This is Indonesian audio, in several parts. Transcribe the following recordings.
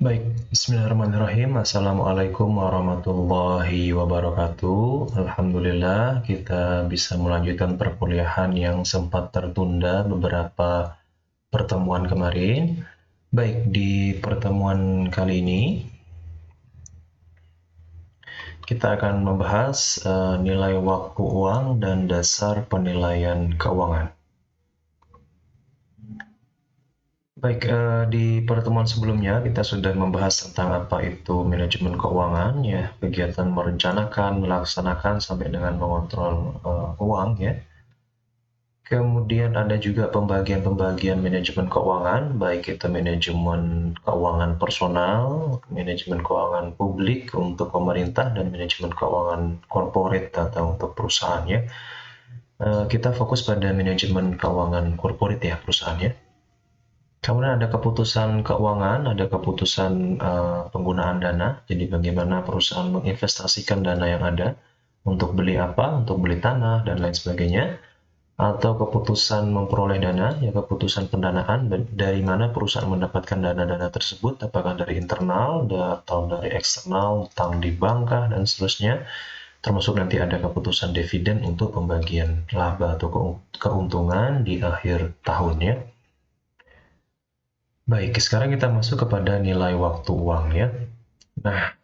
Baik, bismillahirrahmanirrahim. Assalamualaikum warahmatullahi wabarakatuh. Alhamdulillah, kita bisa melanjutkan perkuliahan yang sempat tertunda beberapa pertemuan kemarin. Baik, di pertemuan kali ini kita akan membahas nilai waktu uang dan dasar penilaian keuangan. Baik, di pertemuan sebelumnya kita sudah membahas tentang apa itu manajemen keuangan, ya, kegiatan merencanakan, melaksanakan sampai dengan mengontrol uang, ya. Kemudian ada juga pembagian-pembagian manajemen keuangan, baik itu manajemen keuangan personal, manajemen keuangan publik untuk pemerintah, dan manajemen keuangan corporate atau untuk perusahaan, ya. Kita fokus pada manajemen keuangan corporate, ya, perusahaan, ya. Kemudian ada keputusan keuangan, ada keputusan penggunaan dana. Jadi bagaimana perusahaan menginvestasikan dana yang ada untuk beli apa, untuk beli tanah dan lain sebagainya. Atau keputusan memperoleh dana, ya, keputusan pendanaan, dari mana perusahaan mendapatkan dana-dana tersebut, apakah dari internal atau dari eksternal, utang di bank dan seterusnya. Termasuk nanti ada keputusan dividen untuk pembagian laba atau keuntungan di akhir tahunnya. Baik, sekarang kita masuk kepada nilai waktu uang, ya. Nah,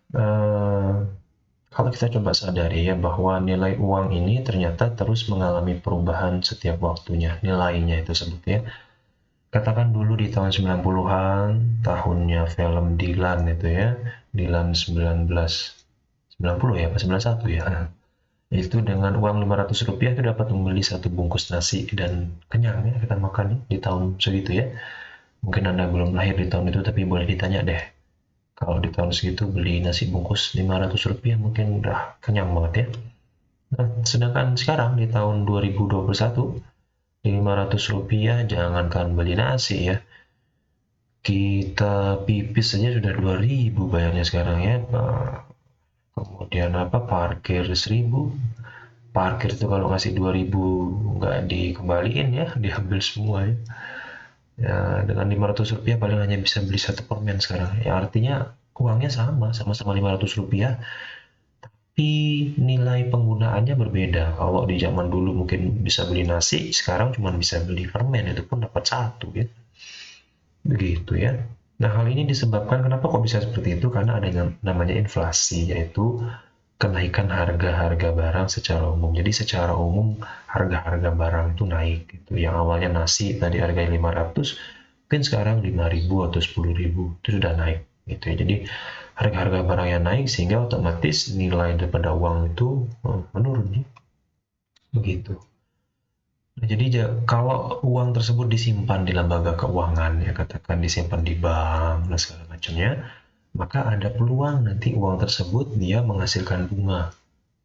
kalau kita coba sadari, ya, bahwa nilai uang ini ternyata terus mengalami perubahan setiap waktunya, nilainya itu sebut, ya. Katakan dulu di tahun 90-an, tahunnya film Dylan itu, ya. Dylan 1990 ya, apa 91 ya. Itu dengan uang Rp500 itu dapat membeli satu bungkus nasi dan kenyang, ya, kita makan, ya, di tahun segitu, ya. Mungkin Anda belum lahir di tahun itu, tapi boleh ditanya deh. Kalau di tahun segitu beli nasi bungkus Rp500 mungkin udah kenyang banget, ya. Nah, sedangkan sekarang di tahun 2021, Rp500 jangankan beli nasi, ya. Kita pipis saja sudah 2.000 bayarnya sekarang, ya. Kemudian apa, parkir 1.000. Parkir itu kalau ngasih 2.000 nggak dikembaliin, ya, diambil semua, ya. Ya, dengan Rp500 paling hanya bisa beli satu permen sekarang. Ya, artinya uangnya sama-sama Rp500, tapi nilai penggunaannya berbeda. Kalau di zaman dulu mungkin bisa beli nasi, sekarang cuma bisa beli permen, itu pun dapat satu, ya. Begitu, ya. Nah, hal ini disebabkan kenapa kok bisa seperti itu? Karena ada yang namanya inflasi, yaitu kenaikan harga-harga barang secara umum. Jadi secara umum harga-harga barang itu naik gitu. Yang awalnya nasi tadi harganya 500, mungkin sekarang 5.000 atau 10.000 itu sudah naik gitu, ya. Jadi harga-harga barang yang naik sehingga otomatis nilai daripada uang itu menurun, ya. Begitu. Nah, jadi kalau uang tersebut disimpan di lembaga keuangan, ya, katakan disimpan di bank dan segala macamnya, maka ada peluang nanti uang tersebut dia menghasilkan bunga,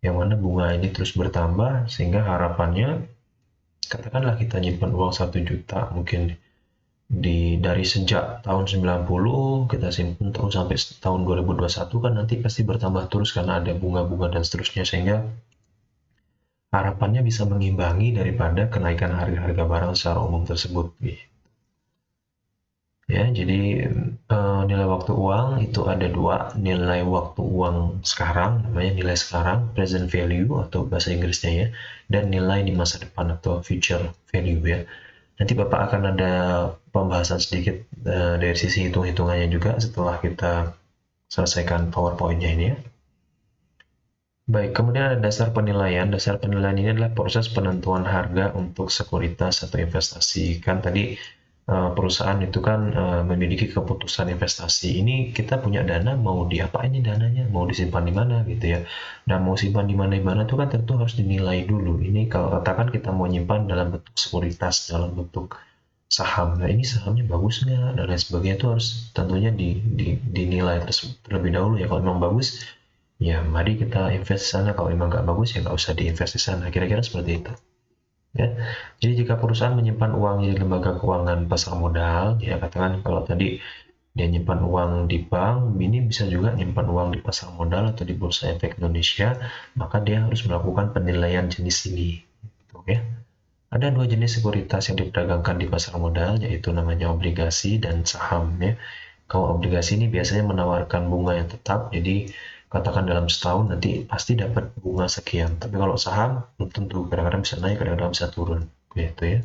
yang mana bunga ini terus bertambah sehingga harapannya, katakanlah kita nyimpan uang 1 juta mungkin dari sejak tahun 90 kita simpan terus sampai tahun 2021, kan nanti pasti bertambah terus karena ada bunga-bunga dan seterusnya, sehingga harapannya bisa mengimbangi daripada kenaikan harga-harga barang secara umum tersebut, gitu. Ya, jadi nilai waktu uang itu ada dua, nilai waktu uang sekarang, namanya nilai sekarang, present value atau bahasa Inggrisnya, ya, dan nilai di masa depan atau future value, ya. Nanti Bapak akan ada pembahasan sedikit dari sisi hitung-hitungannya juga setelah kita selesaikan PowerPoint-nya ini, ya. Baik, kemudian ada dasar penilaian. Dasar penilaian ini adalah proses penentuan harga untuk sekuritas atau investasi. Kan tadi perusahaan itu kan memiliki keputusan investasi. Ini kita punya dana, mau diapain ini dananya? Mau disimpan di mana gitu, ya. Nah, mau simpan di mana itu kan tentu harus dinilai dulu. Ini kalau katakan kita mau nyimpan dalam bentuk sekuritas, dalam bentuk saham. Nah, ini sahamnya bagus nggak? Dan lain sebagainya itu harus tentunya dinilai terlebih dahulu, ya. Kalau memang bagus, ya mari kita invest di sana. Kalau memang nggak bagus, ya nggak usah diinvest di sana. Kira-kira seperti itu, ya. Jadi jika perusahaan menyimpan uangnya di lembaga keuangan pasar modal, ya, katakan kalau tadi dia nyimpan uang di bank, ini bisa juga nyimpan uang di pasar modal atau di Bursa Efek Indonesia, maka dia harus melakukan penilaian jenis ini, gitu, ya. Ada dua jenis sekuritas yang diperdagangkan di pasar modal, yaitu namanya obligasi dan saham, ya. Kalau obligasi ini biasanya menawarkan bunga yang tetap, jadi katakan dalam setahun nanti pasti dapat bunga sekian. Tapi kalau saham belum tentu, kadang-kadang bisa naik, kadang-kadang bisa turun, gitu ya.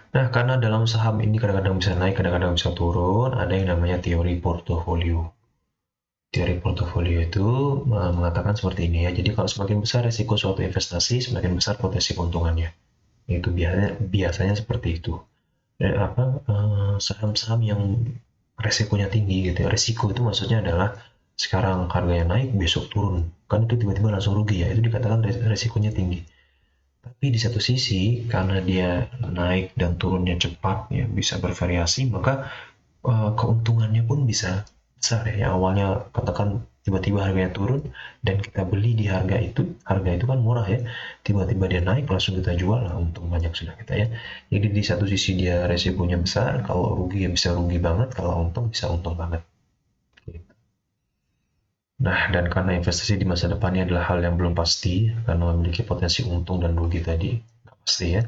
Nah, karena dalam saham ini kadang-kadang bisa naik, kadang-kadang bisa turun, ada yang namanya teori portofolio. Teori portofolio itu mengatakan seperti ini ya. Jadi kalau semakin besar resiko suatu investasi, semakin besar potensi keuntungannya. Itu biasanya seperti itu. Dan saham-saham yang resikonya tinggi gitu ya. Resiko itu maksudnya adalah sekarang harganya naik, besok turun. Kan itu tiba-tiba langsung rugi ya. Itu dikatakan resikonya tinggi. Tapi di satu sisi karena dia naik dan turunnya cepat ya bisa bervariasi, maka keuntungannya pun bisa besar ya. Yang awalnya katakan tiba-tiba harganya turun dan kita beli di harga itu kan murah ya. Tiba-tiba dia naik langsung kita jual lah, untung banyak sudah kita ya. Jadi di satu sisi dia resikonya besar, kalau rugi ya bisa rugi banget, kalau untung bisa untung banget. Nah, dan karena investasi di masa depannya adalah hal yang belum pasti, karena memiliki potensi untung dan rugi tadi, nggak pasti ya,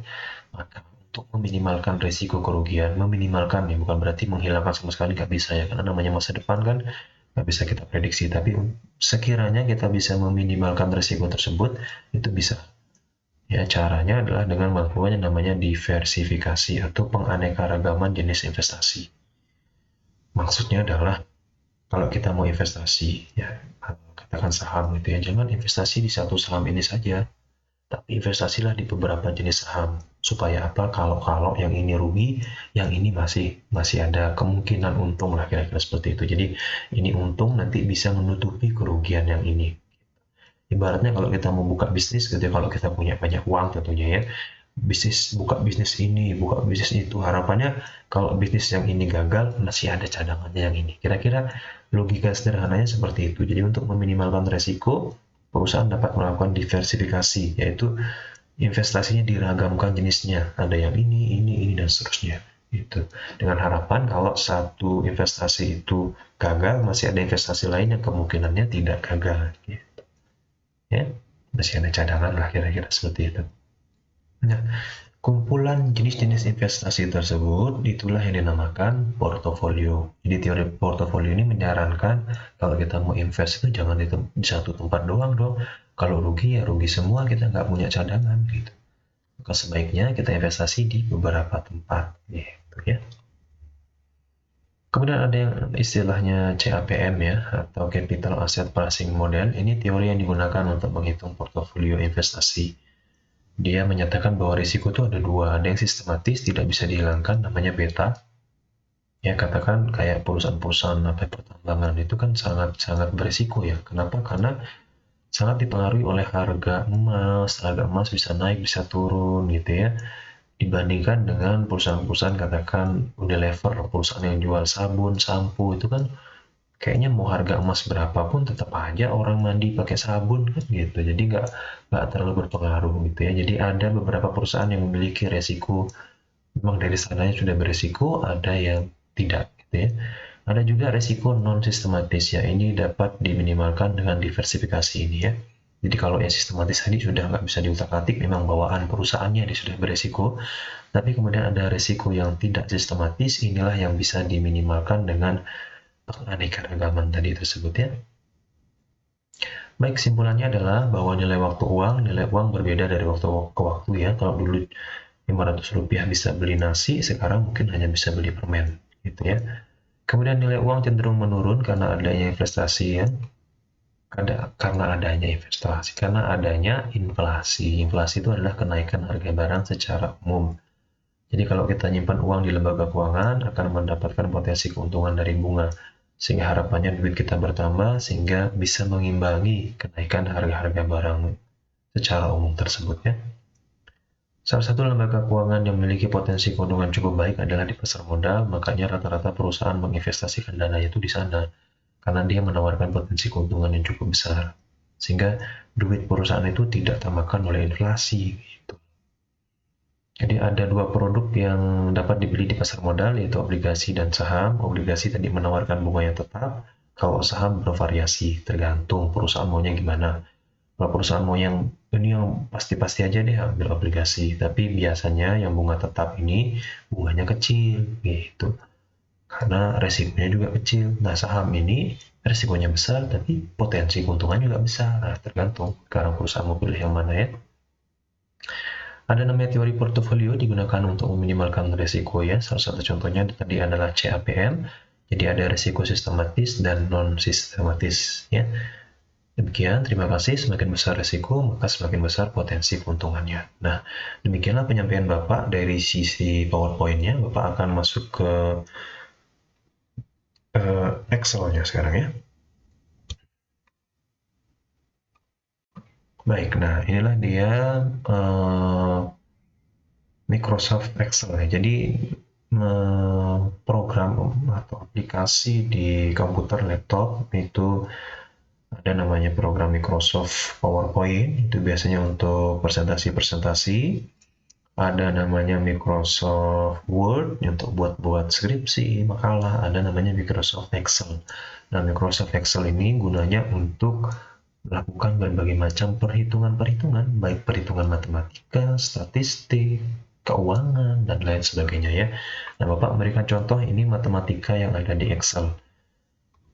maka untuk meminimalkan risiko kerugian, meminimalkan ya, bukan berarti menghilangkan sama sekali, nggak bisa ya, karena namanya masa depan kan nggak bisa kita prediksi, tapi sekiranya kita bisa meminimalkan risiko tersebut, itu bisa. Ya, caranya adalah dengan melakukan yang namanya diversifikasi atau penganekaragaman jenis investasi. Maksudnya adalah kalau kita mau investasi, ya katakan saham gitu ya, jangan investasi di satu saham ini saja, tapi investasilah di beberapa jenis saham. Supaya apa? Kalau yang ini rugi, yang ini masih ada kemungkinan untung lah, kira-kira seperti itu. Jadi ini untung nanti bisa menutupi kerugian yang ini. Ibaratnya kalau kita mau buka bisnis gitu ya, kalau kita punya banyak uang tentunya ya, buka bisnis ini, buka bisnis itu, harapannya kalau bisnis yang ini gagal masih ada cadangannya yang ini. Kira-kira logika sederhananya seperti itu. Jadi untuk meminimalkan resiko, perusahaan dapat melakukan diversifikasi, yaitu investasinya diragamkan jenisnya, ada yang ini dan seterusnya. Itu dengan harapan kalau satu investasi itu gagal, masih ada investasi lain yang kemungkinannya tidak gagal, ya, masih ada cadangan lah, kira-kira seperti itu. Nah, kumpulan jenis-jenis investasi tersebut itulah yang dinamakan portofolio. Jadi teori portofolio ini menyarankan kalau kita mau invest itu jangan di satu tempat doang dong. Kalau rugi ya rugi semua, kita nggak punya cadangan gitu. Maka sebaiknya kita investasi di beberapa tempat gitu ya. Kemudian ada yang istilahnya CAPM ya, atau Capital Asset Pricing Model. Ini teori yang digunakan untuk menghitung portofolio investasi. Dia menyatakan bahwa risiko itu ada dua, ada yang sistematis tidak bisa dihilangkan namanya beta. Ya katakan kayak perusahaan-perusahaan pertambangan itu kan sangat berisiko ya. Kenapa? Karena sangat dipengaruhi oleh harga emas bisa naik bisa turun gitu ya. Dibandingkan dengan perusahaan-perusahaan katakan Unilever, perusahaan yang jual sabun, sampo itu kan kayaknya mau harga emas berapapun tetap aja orang mandi pakai sabun kan gitu. Jadi nggak terlalu berpengaruh gitu ya. Jadi ada beberapa perusahaan yang memiliki resiko, memang dari sananya sudah beresiko, ada yang tidak gitu ya. Ada juga resiko non sistematis ya. Ini dapat diminimalkan dengan diversifikasi ini ya. Jadi kalau yang sistematis tadi sudah nggak bisa diutak-atik, memang bawaan perusahaannya dia sudah beresiko. Tapi kemudian ada resiko yang tidak sistematis, inilah yang bisa diminimalkan dengan penganekaragaman tadi tersebut ya. Baik, kesimpulannya adalah bahwa nilai uang berbeda dari waktu ke waktu ya. Kalau dulu Rp500 bisa beli nasi, sekarang mungkin hanya bisa beli permen gitu ya. Kemudian nilai uang cenderung menurun karena adanya investasi ya. Karena adanya inflasi. Inflasi itu adalah kenaikan harga barang secara umum. Jadi kalau kita nyimpan uang di lembaga keuangan akan mendapatkan potensi keuntungan dari bunga. Sehingga harapannya duit kita bertambah sehingga bisa mengimbangi kenaikan harga-harga barang secara umum tersebut ya. Salah satu lembaga keuangan yang memiliki potensi keuntungan cukup baik adalah di pasar modal, makanya rata-rata perusahaan menginvestasikan dananya itu di sana karena dia menawarkan potensi keuntungan yang cukup besar. Sehingga duit perusahaan itu tidak termakan oleh inflasi gitu. Jadi ada dua produk yang dapat dibeli di pasar modal, yaitu obligasi dan saham. Obligasi tadi menawarkan bunga yang tetap, kalau saham bervariasi, tergantung perusahaan maunya gimana. Kalau perusahaan mau yang pasti-pasti aja deh ambil obligasi, tapi biasanya yang bunga tetap ini bunganya kecil gitu. karena resikonya juga kecil. Nah, saham ini resikonya besar tapi potensi keuntungan juga besar. Nah, tergantung sekarang perusahaan mau pilih yang mana ya. Ada namanya teori portofolio digunakan untuk meminimalkan resiko ya. Salah satu contohnya tadi adalah CAPM. Jadi ada resiko sistematis dan non sistematis ya. Demikian, terima kasih. Semakin besar resiko, maka semakin besar potensi keuntungannya. Nah, demikianlah penyampaian Bapak dari sisi PowerPoint-nya. Bapak akan masuk ke Excel-nya sekarang ya. Baik, nah inilah dia Microsoft Excel ya. Jadi program atau aplikasi di komputer laptop itu ada namanya program Microsoft PowerPoint, itu biasanya untuk presentasi-presentasi. Ada namanya Microsoft Word untuk buat skripsi, makalah. Ada namanya Microsoft Excel. Nah, Microsoft Excel ini gunanya untuk melakukan berbagai macam perhitungan-perhitungan, baik perhitungan matematika, statistik, keuangan, dan lain sebagainya ya. Nah, Bapak memberikan contoh ini matematika yang ada di Excel.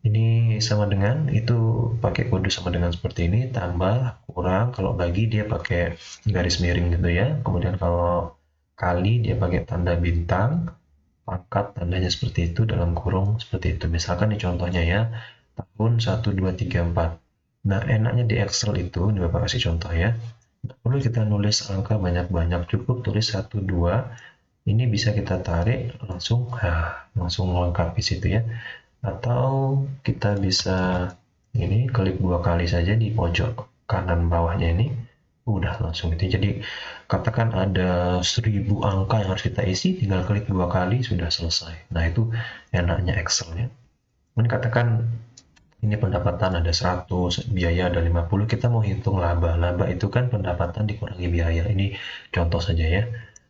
Ini sama dengan, itu pakai kode sama dengan seperti ini, tambah, kurang, kalau bagi dia pakai garis miring gitu ya. Kemudian kalau kali dia pakai tanda bintang, pangkat tandanya seperti itu, dalam kurung seperti itu. Misalkan nih contohnya ya, tahun 1, 2, 3, 4. Nah, enaknya di Excel itu, ini Bapak kasih contoh ya. Nggak perlu kita nulis angka banyak-banyak, cukup tulis 1, 2. Ini bisa kita tarik langsung melengkapi situ ya. Atau kita bisa ini klik 2 kali saja di pojok kanan bawahnya ini. Udah langsung itu. Jadi katakan ada 1000 angka yang harus kita isi, tinggal klik 2 kali sudah selesai. Nah, itu enaknya Excel ya. Ini katakan ini pendapatan ada 100, biaya ada 50, kita mau hitung laba. Laba itu kan pendapatan dikurangi biaya. Ini contoh saja ya.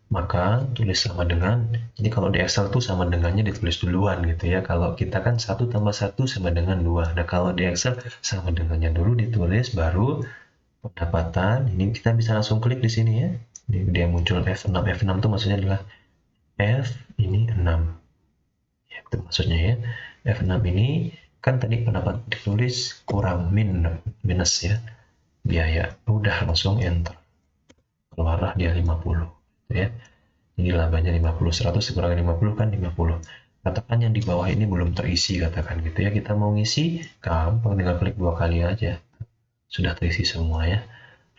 Maka tulis sama dengan, jadi kalau di Excel tuh sama dengannya ditulis duluan gitu ya. Kalau kita kan 1 tambah 1 sama dengan 2. Nah, kalau di Excel sama dengannya dulu ditulis, baru pendapatan. Ini kita bisa langsung klik di sini ya. Dia muncul F6. F6 itu maksudnya adalah F ini 6. Ya, itu maksudnya ya. F6 ini kan tadi pendapat ditulis kurang minus ya. Biaya. Udah langsung enter. Keluarlah dia 50 gitu ya. Ini labanya 50, 100 dikurangi 50 kan 50. Katakan yang di bawah ini belum terisi, katakan gitu ya. Kita mau ngisi, gampang, tinggal klik 2 kali aja. Sudah terisi semua ya.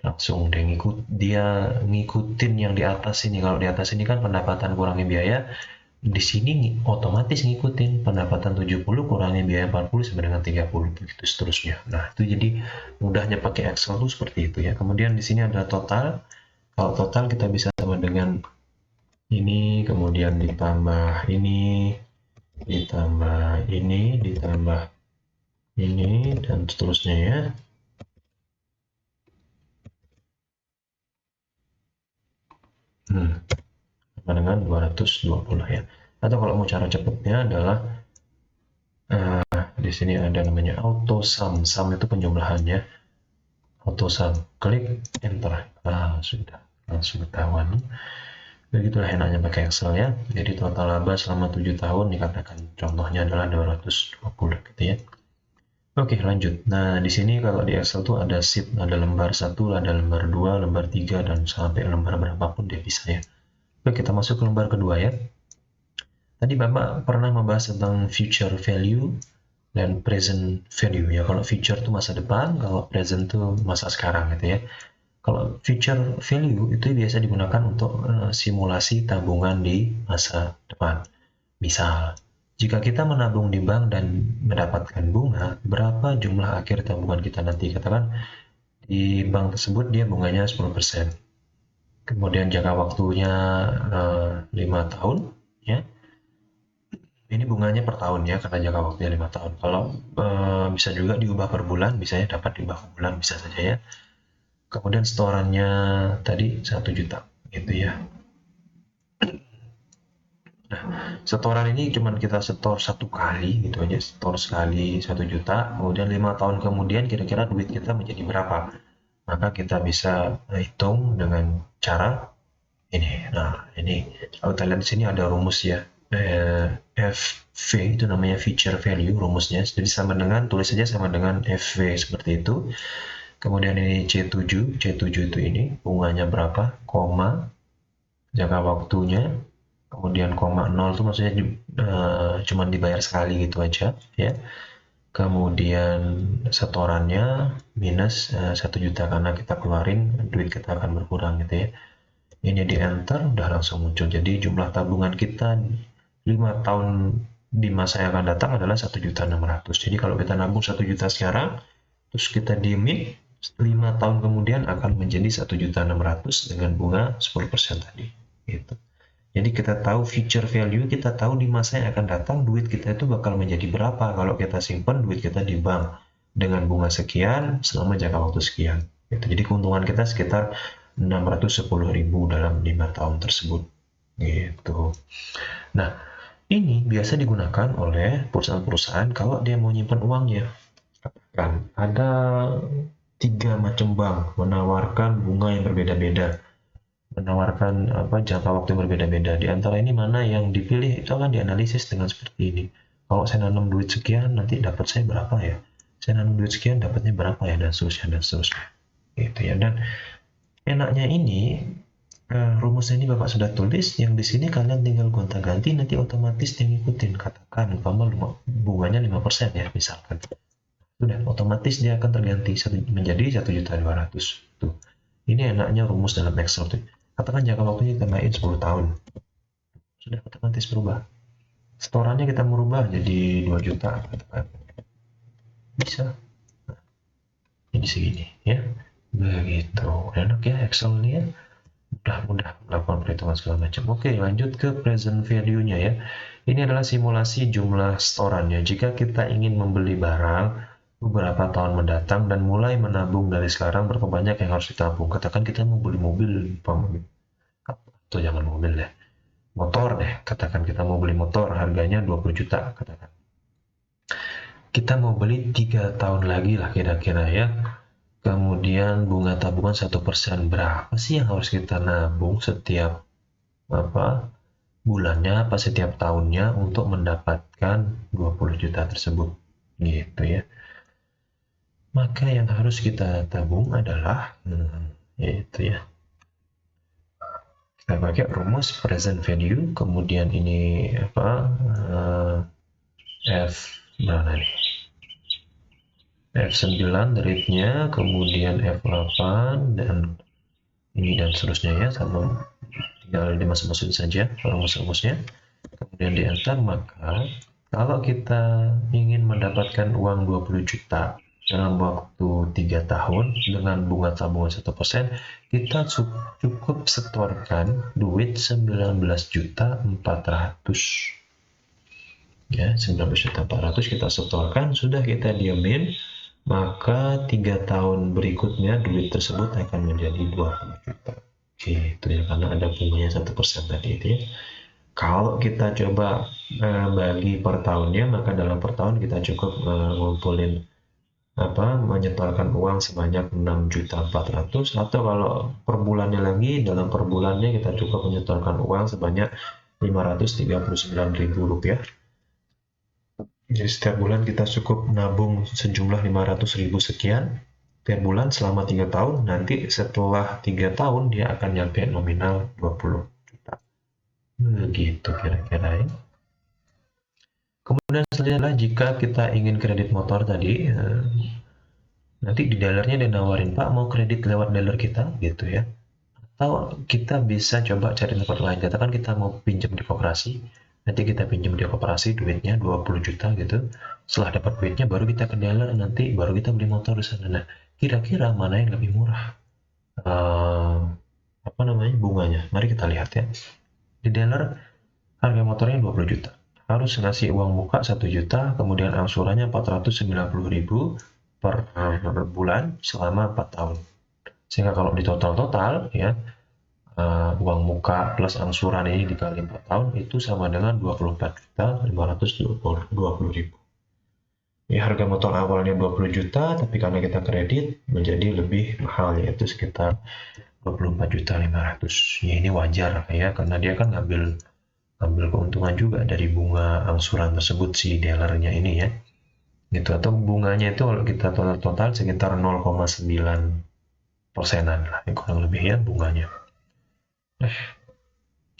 Langsung dia ngikutin yang di atas ini. Kalau di atas ini kan pendapatan kurangi biaya, di sini otomatis ngikutin pendapatan 70 kurangi biaya 40 sama dengan 30, begitu seterusnya. Nah, itu jadi mudahnya pakai Excel tuh seperti itu ya. Kemudian di sini ada total. Kalau total kita bisa sama dengan ini, kemudian ditambah ini, ditambah ini, ditambah ini, dan seterusnya ya. Sama dengan 220 ya. Atau kalau mau cara cepatnya adalah di sini ada namanya auto sum. Sum itu penjumlahannya. Auto sum. Klik enter. Sudah langsung ketahuan. Begitulah enaknya pakai Excel ya. Jadi total laba selama 7 tahun dikatakan contohnya adalah 220 gitu ya. Oke, lanjut. Nah, di sini kalau di Excel tuh ada sheet, ada lembar 1, ada lembar 2, lembar 3, dan sampai lembar berapapun dia bisa ya. Oke, kita masuk ke lembar kedua ya. Tadi Bapak pernah membahas tentang future value dan present value ya. Kalau future itu masa depan, kalau present itu masa sekarang gitu ya. Kalau future value itu biasa digunakan untuk simulasi tabungan di masa depan. Misal, jika kita menabung di bank dan mendapatkan bunga, berapa jumlah akhir tabungan kita nanti? Katakan di bank tersebut dia bunganya 10%. Kemudian jangka waktunya 5 tahun ya. Ini bunganya per tahun ya, karena jangka waktunya 5 tahun. Kalau bisa juga diubah per bulan, misalnya dapat diubah per bulan, bisa saja ya. Kemudian setorannya tadi 1 juta gitu ya. Nah, setoran ini cuma kita setor 1 kali gitu aja, setor sekali 1 juta, kemudian 5 tahun kemudian kira-kira duit kita menjadi berapa. Maka kita bisa hitung dengan cara ini. Nah, ini kalau kita lihat di sini ada rumus ya. FV itu namanya future value rumusnya, jadi sama dengan, tulis saja sama dengan FV seperti itu. Kemudian ini C7 itu ini bunganya berapa, koma, jangka waktunya, kemudian koma 0 itu maksudnya cuma dibayar sekali gitu aja ya. Kemudian setorannya minus 1 juta karena kita keluarin, duit kita akan berkurang gitu ya. Ini di enter udah langsung muncul. Jadi jumlah tabungan kita 5 tahun di masa yang akan datang adalah 1.600.000. Jadi kalau kita nabung 1 juta sekarang, terus kita diemin, 5 tahun kemudian akan menjadi 1.600.000 dengan bunga 10% tadi. Gitu. Jadi kita tahu future value, kita tahu di masa yang akan datang duit kita itu bakal menjadi berapa kalau kita simpan duit kita di bank dengan bunga sekian selama jangka waktu sekian. Gitu. Jadi keuntungan kita sekitar 610.000 dalam 5 tahun tersebut. Gitu. Nah, ini biasa digunakan oleh perusahaan-perusahaan kalau dia mau nyimpan uangnya. Katakan ada 3 macam bank menawarkan bunga yang berbeda-beda, menawarkan jangka waktu yang berbeda-beda. Di antara ini mana yang dipilih itu akan dianalisis dengan seperti ini. Kalau saya nanam duit sekian, nanti dapat saya berapa ya? Saya nanam duit sekian, dapatnya berapa ya? Dan seterusnya, dan seterusnya. Gitu ya. Dan enaknya ini, rumusnya ini Bapak sudah tulis, yang di sini kalian tinggal gonta-ganti, nanti otomatis dia ngikutin. Katakan umpama bunganya 5% ya misalkan. Sudah otomatis dia akan terganti menjadi 1.200.000. Tuh. Ini enaknya rumus dalam Excel tuh. Katakan jangka waktunya ditambahin 10 tahun. Sudah otomatis berubah. Setorannya kita merubah jadi 2 juta. Katakan. Bisa. Nah, ini segini ya. Begitu. Enak ya Excel ini ya. Mudah melakukan perhitungan segala macam. Oke, lanjut ke present value-nya ya. Ini adalah simulasi jumlah setorannya. Jika kita ingin membeli barang beberapa tahun mendatang dan mulai menabung dari sekarang, berapa banyak yang harus ditabung? Katakan kita mau beli mobil, atau jangan mobil deh, motor deh. Katakan kita mau beli motor, harganya 20 juta. Katakan kita mau beli 3 tahun lagi lah kira-kira ya. Kemudian bunga tabungan 1%, berapa sih yang harus kita nabung setiap bulannya apa setiap tahunnya untuk mendapatkan 20 juta tersebut gitu ya. Maka yang harus kita tabung adalah yaitu ya, kita pakai rumus present value, kemudian ini F mana nih, F9 rate-nya, kemudian F8 dan ini dan seterusnya ya, sama tinggal dimasuk-masukin saja rumus-rumusnya, kemudian di enter. Maka kalau kita ingin mendapatkan uang 20 juta dalam waktu 3 tahun dengan bunga tabungan 1%, kita cukup setorkan duit 19.400.000 ya, 19.400.000 kita setorkan, sudah kita diamin, maka 3 tahun berikutnya duit tersebut akan menjadi 20 juta gitu ya, karena ada bunganya 1% tadi itu ya. Kalau kita coba bagi per tahunnya, maka dalam per tahun kita cukup ngumpulin menyetorkan uang sebanyak 6.400.000, atau kalau per bulannya lagi, dalam per bulannya kita cukup menyetorkan uang sebanyak 539.000 rupiah. Jadi setiap bulan kita cukup nabung sejumlah 500.000 sekian per bulan selama 3 tahun. Nanti setelah 3 tahun dia akan nyampe nominal 20 juta. Begitu kira-kira ya. Kemudian selanjutnya adalah jika kita ingin kredit motor tadi, nanti di dealernya dia nawarin, Pak mau kredit lewat dealer kita gitu ya. Atau kita bisa coba cari tempat lain. Katakan kita mau pinjam di koperasi, nanti kita pinjam di koperasi duitnya 20 juta gitu. Setelah dapat duitnya baru kita ke dealer, nanti baru kita beli motor di sana. Nah, kira-kira mana yang lebih murah bunganya? Mari kita lihat ya. Di dealer harga motornya 20 juta, harus ngasih uang muka 1 juta, kemudian angsurannya 490.000 per bulan selama 4 tahun. Sehingga kalau di total ya, uang muka plus angsuran ini dikali 4 tahun itu sama dengan 24.520.000. Ya, harga motor awalnya 20 juta, tapi karena kita kredit menjadi lebih mahal, yaitu sekitar 24.500.000. Ya, ini wajar ya, karena dia kan ngambil ambil keuntungan juga dari bunga angsuran tersebut si dealernya ini ya. Gitu, atau bunganya itu kalau kita total sekitar 0,9 persenan lah, kurang lebih ya bunganya.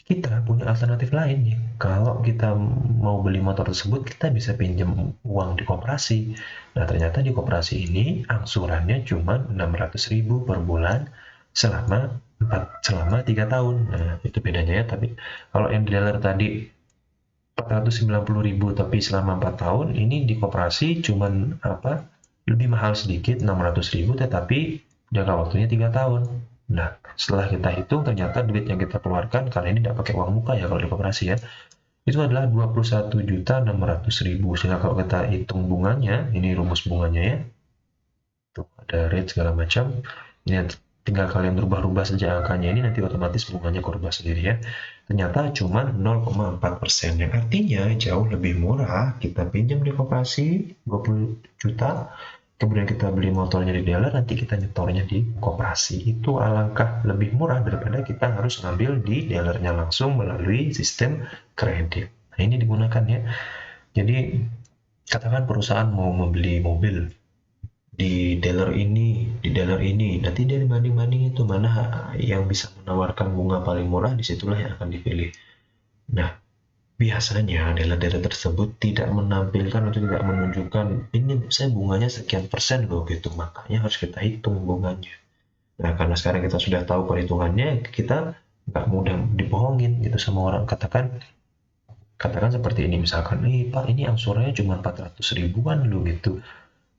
Kita punya alternatif lain nih. Kalau kita mau beli motor tersebut, kita bisa pinjam uang di koperasi. Nah, ternyata di koperasi ini angsurannya cuma 600.000 per bulan selama 3 tahun. Nah, itu bedanya ya. Tapi kalau yang di dealer tadi 490.000 tapi selama 4 tahun, ini di koperasi cuman lebih mahal sedikit 600.000 tetapi jangka waktunya 3 tahun. Nah, setelah kita hitung ternyata duit yang kita keluarkan karena ini tidak pakai uang muka ya kalau di koperasi ya, itu adalah 21.600.000. Sehingga kalau kita hitung bunganya, ini rumus bunganya ya, tuh ada rate segala macam, ini tinggal kalian rubah-rubah saja angkanya, ini nanti otomatis bunganya berubah sendiri ya. Ternyata cuma 0,4%, yang artinya jauh lebih murah kita pinjam di koperasi 20 juta, kemudian kita beli motornya di dealer, nanti kita nyetornya di koperasi. Itu alangkah lebih murah daripada kita harus ngambil di dealernya langsung melalui sistem kredit. Nah, ini digunakan ya. Jadi katakan perusahaan mau membeli mobil di dealer ini, nanti dia banding-banding itu mana yang bisa menawarkan bunga paling murah, disitulah yang akan dipilih. Nah, biasanya dealer-dealer tersebut tidak menampilkan atau tidak menunjukkan ini saya bunganya sekian persen loh gitu, makanya harus kita hitung bunganya. Nah, karena sekarang kita sudah tahu perhitungannya, kita nggak mudah dibohongin gitu sama orang. Katakan seperti ini misalkan, Pak ini angsurannya cuma 400 ribuan loh gitu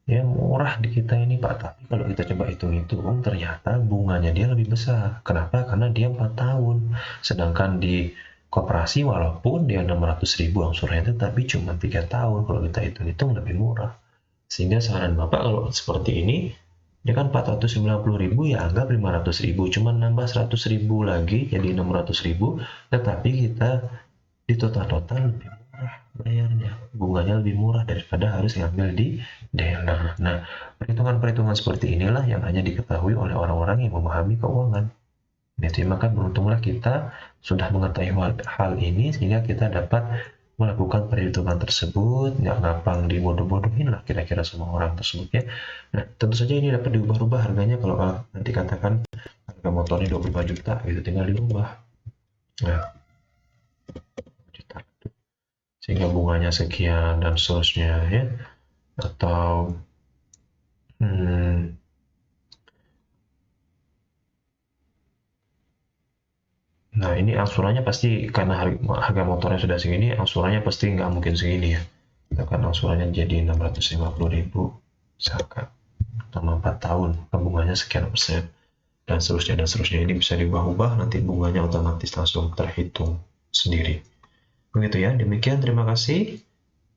ya, murah di kita ini Pak, tapi kalau kita coba hitung-hitung ternyata bunganya dia lebih besar. Kenapa? Karena dia 4 tahun, sedangkan di koperasi walaupun dia 600.000 angsurannya tapi cuma 3 tahun, kalau kita hitung-hitung lebih murah. Sehingga saran Bapak kalau seperti ini, dia kan 490.000 ya anggap 500.000, cuma nambah 100.000 lagi jadi 600.000, tetapi kita di total-total lebih murah bayarnya, bunganya lebih murah daripada harus ngambil di dealer. Nah, perhitungan-perhitungan seperti inilah yang hanya diketahui oleh orang-orang yang memahami keuangan. Gitu, maka beruntunglah kita sudah mengetahui hal ini sehingga kita dapat melakukan perhitungan tersebut, nggak gampang dibodoh-bodohin lah kira-kira sama orang tersebut ya. Nah, tentu saja ini dapat diubah-ubah harganya kalau nanti katakan harga motornya 25 juta gitu, tinggal diubah. Nah, sehingga bunganya sekian dan seterusnya ya, atau nah ini angsurannya pasti karena harga motornya sudah segini, angsurannya pasti nggak mungkin segini ya, misalkan angsurannya jadi 650.000 misalkan selama 4 tahun, bunganya sekian persen dan seterusnya ini bisa diubah-ubah, nanti bunganya otomatis langsung terhitung sendiri. Begitu ya, demikian, terima kasih.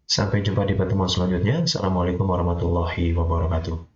Sampai jumpa di pertemuan selanjutnya. Assalamualaikum warahmatullahi wabarakatuh.